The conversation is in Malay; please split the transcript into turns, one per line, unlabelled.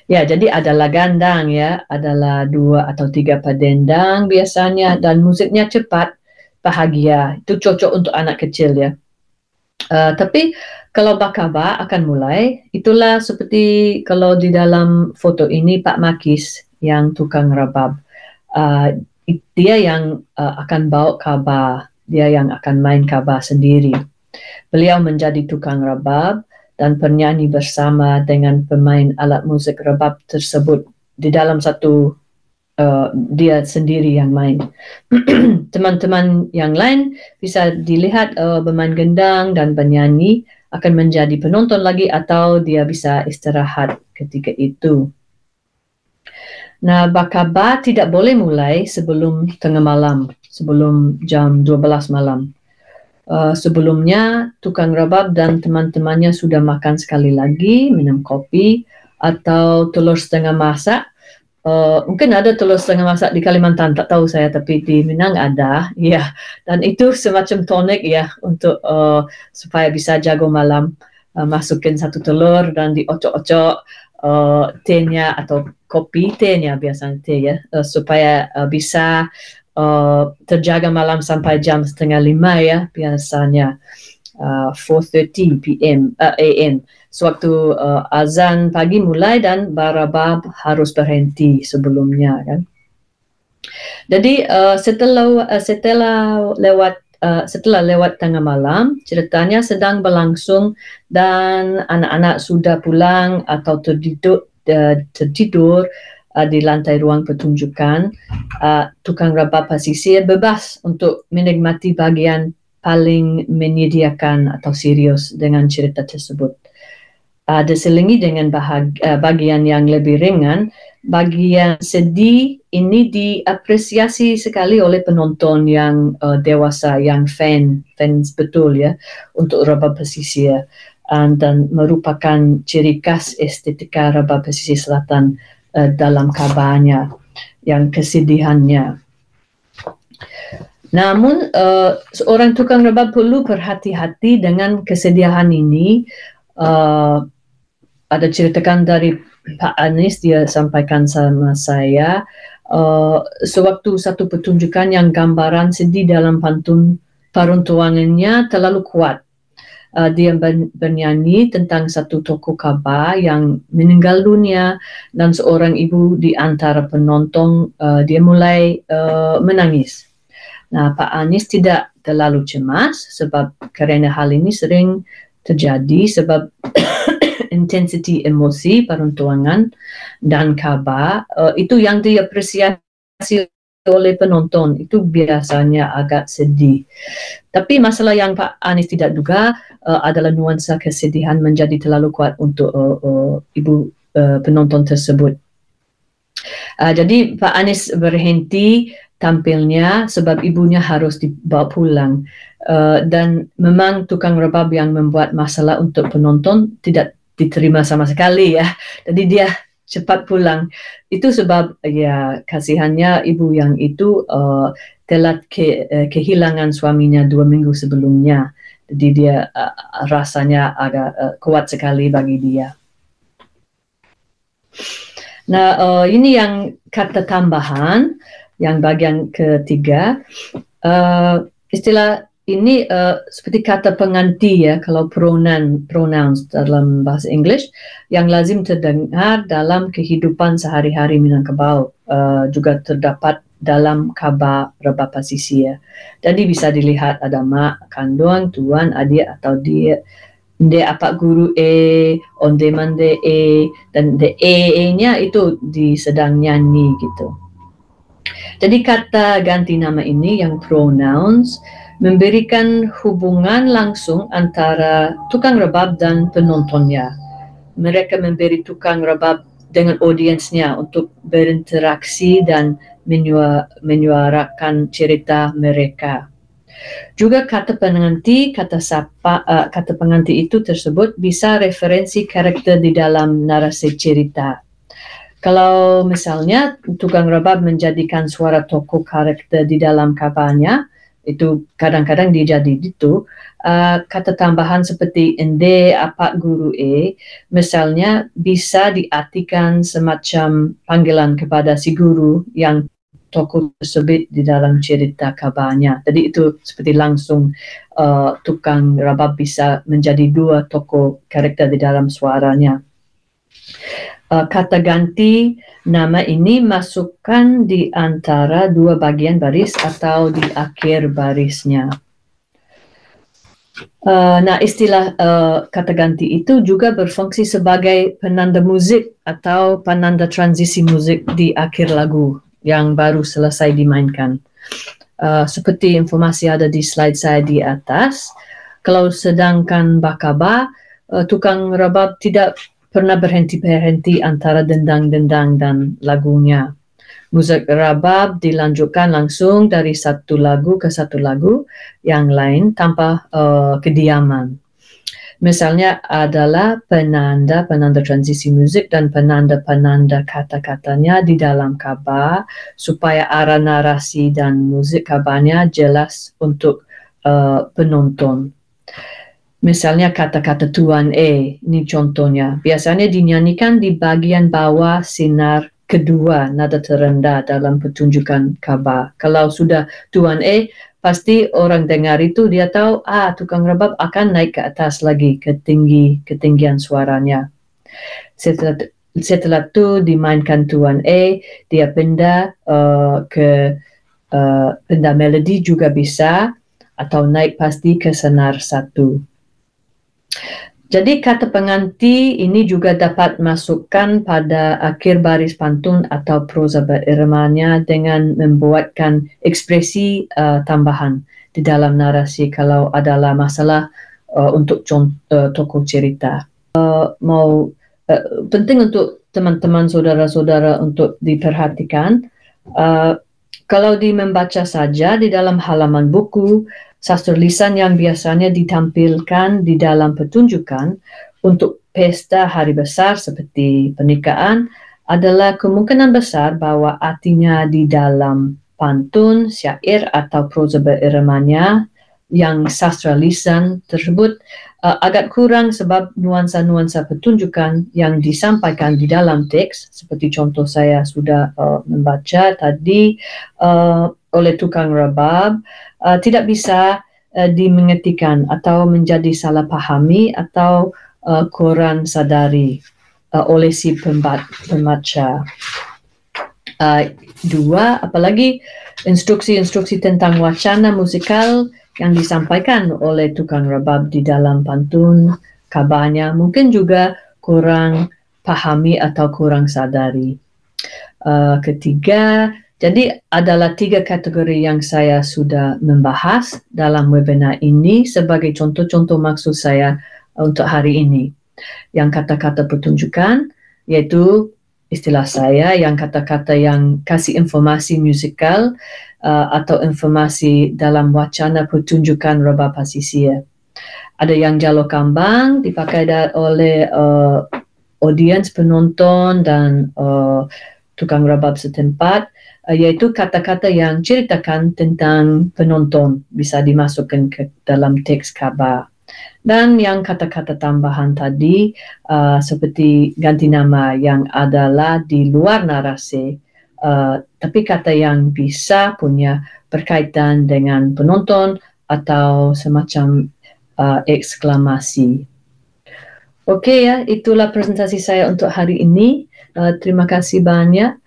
Ya, jadi adalah gandang ya, adalah 2 atau 3 pedendang biasanya dan musiknya cepat, bahagia. Itu cocok untuk anak kecil ya. Tapi kalau Bakaba akan mulai, itulah seperti kalau di dalam foto ini Pak Makis yang tukang rabab. Uh, Dia yang akan bawa kaba, dia yang akan main kaba sendiri. Beliau menjadi tukang rabab dan penyanyi bersama dengan pemain alat musik rabab tersebut di dalam satu dia sendiri yang main. Teman-teman yang lain bisa dilihat bermain gendang dan penyanyi akan menjadi penonton lagi atau dia bisa istirahat ketika itu. Nah, Bakaba tidak boleh mulai sebelum tengah malam, sebelum jam 12 malam. Sebelumnya, tukang rabab dan teman-temannya sudah makan sekali lagi, minum kopi, atau telur setengah masak. Mungkin ada telur setengah masak di Kalimantan, tak tahu saya, tapi di Minang ada, ya. Dan itu semacam tonik ya, untuk supaya bisa jago malam. Masukin satu telur dan diocok-ocok tehnya atau kopi tehnya biasanya teh ya, supaya bisa terjaga malam sampai jam 4:30 ya biasanya. 4:30 p.m. AM. Sewaktu azan pagi mulai dan barabab harus berhenti sebelumnya kan. Jadi setelah lewat tengah malam, ceritanya sedang berlangsung dan anak-anak sudah pulang atau tertidur di lantai ruang pertunjukan. Tukang rabab pesisir bebas untuk menikmati bagian paling menyediakan atau serius dengan cerita tersebut. Diselingi dengan bagian yang lebih ringan. Bagian sedih ini diapresiasi sekali oleh penonton yang dewasa, yang fans betul ya, untuk rabab pesisir, dan merupakan ciri khas estetika rabab pesisir selatan dalam kabarnya, yang kesedihannya. Namun seorang tukang rabab perlu berhati-hati dengan kesedihan ini. Ada ceritakan dari Pak Anies, dia sampaikan sama saya, sewaktu satu pertunjukan yang gambaran sedih dalam paruntuannya terlalu kuat. Dia bernyanyi tentang satu tokoh kaba yang meninggal dunia dan seorang ibu di antara penonton, dia mulai menangis. Nah, Pak Anies tidak terlalu cemas sebab kerana hal ini sering terjadi sebab intensity emosi peruntuangan dan kaba itu yang diapresiasi oleh penonton, itu biasanya agak sedih. Tapi masalah yang Pak Anies tidak duga adalah nuansa kesedihan menjadi terlalu kuat untuk ibu penonton tersebut. Jadi Pak Anies berhenti tampilnya sebab ibunya harus dibawa pulang. Dan memang tukang rabab yang membuat masalah untuk penonton tidak diterima sama sekali ya. Jadi dia cepat pulang. Itu sebab ya kasihannya ibu yang itu telah kehilangan suaminya 2 minggu sebelumnya. Jadi dia rasanya agak kuat sekali bagi dia. Nah, ini yang kata tambahan, yang bagian ketiga. Istilah ini seperti kata pengganti ya, kalau pronouns dalam bahasa English, yang lazim terdengar dalam kehidupan sehari-hari Minangkabau, juga terdapat dalam kabar rabab pesisir. Jadi bisa dilihat ada mak, kandung, tuan, adik atau dia. Nde apa guru onde mande dan the nya itu sedang nyanyi gitu. Jadi kata ganti nama ini yang pronouns memberikan hubungan langsung antara tukang rabab dan penontonnya. Mereka memberi tukang rabab dengan audiensnya untuk berinteraksi dan menyuarakan cerita mereka. Juga kata pengganti, kata pengganti itu tersebut bisa referensi karakter di dalam narasi cerita. Kalau misalnya tukang rabab menjadikan suara tokoh karakter di dalam kabarnya, Itu kadang-kadang dia jadi itu. Kata tambahan seperti ende, apa, guru misalnya bisa diartikan semacam panggilan kepada si guru yang tokoh tersebut di dalam cerita kabarnya. Jadi itu seperti langsung tukang rabab bisa menjadi dua tokoh karakter di dalam suaranya. Kata ganti nama ini masukkan di antara dua bagian baris atau di akhir barisnya. Nah, istilah kata ganti itu juga berfungsi sebagai penanda musik atau penanda transisi musik di akhir lagu yang baru selesai dimainkan. Seperti informasi ada di slide saya di atas, kalau sedangkan bakaba, tukang rabab tidak pernah berhenti-berhenti antara dendang-dendang dan lagunya. Musik rabab dilanjutkan langsung dari satu lagu ke satu lagu yang lain tanpa kediaman. Misalnya adalah penanda-penanda transisi musik dan penanda-penanda kata-katanya di dalam kabar supaya arah narasi dan musik kabarnya jelas untuk penonton. Misalnya kata-kata Tuan ini contohnya. Biasanya dinyanyikan di bagian bawah sinar kedua nada terendah dalam pertunjukan kabar. Kalau sudah Tuan pasti orang dengar itu dia tahu tukang rabab akan naik ke atas lagi ke ketinggian suaranya. Setelah itu dimainkan Tuan dia pindah ke pindah melodi juga bisa atau naik pasti ke senar satu. Jadi kata pengganti ini juga dapat masukkan pada akhir baris pantun atau prosa berirmanya dengan membuatkan ekspresi tambahan di dalam narasi kalau adalah masalah untuk tokoh cerita. Penting untuk teman-teman saudara-saudara untuk diperhatikan. Kalau membaca saja di dalam halaman buku, sastra lisan yang biasanya ditampilkan di dalam pertunjukan untuk pesta hari besar seperti pernikahan adalah kemungkinan besar bahwa artinya di dalam pantun, syair atau prosa berirmanya yang sastra lisan tersebut agak kurang sebab nuansa-nuansa pertunjukan yang disampaikan di dalam teks seperti contoh saya sudah membaca tadi oleh tukang rabab tidak bisa dimengertikan atau menjadi salah pahami atau kurang sadari oleh si pembaca. Dua, apalagi instruksi-instruksi tentang wacana musikal yang disampaikan oleh tukang rabab di dalam pantun kabarnya mungkin juga kurang pahami atau kurang sadari. Ketiga, jadi adalah 3 kategori yang saya sudah membahas dalam webinar ini sebagai contoh-contoh maksud saya untuk hari ini. Yang kata-kata pertunjukan, yaitu istilah saya yang kata-kata yang kasih informasi musikal atau informasi dalam wacana pertunjukan rabab pasisir. Ada yang jalur kambang dipakai oleh audiens penonton dan tukang rabab setempat, yaitu kata-kata yang ceritakan tentang penonton bisa dimasukkan ke dalam teks kabar. Dan yang kata-kata tambahan tadi seperti ganti nama yang adalah di luar narasi, tapi kata yang bisa punya berkaitan dengan penonton atau semacam eksklamasi. Oke ya, itulah presentasi saya untuk hari ini. Terima kasih banyak.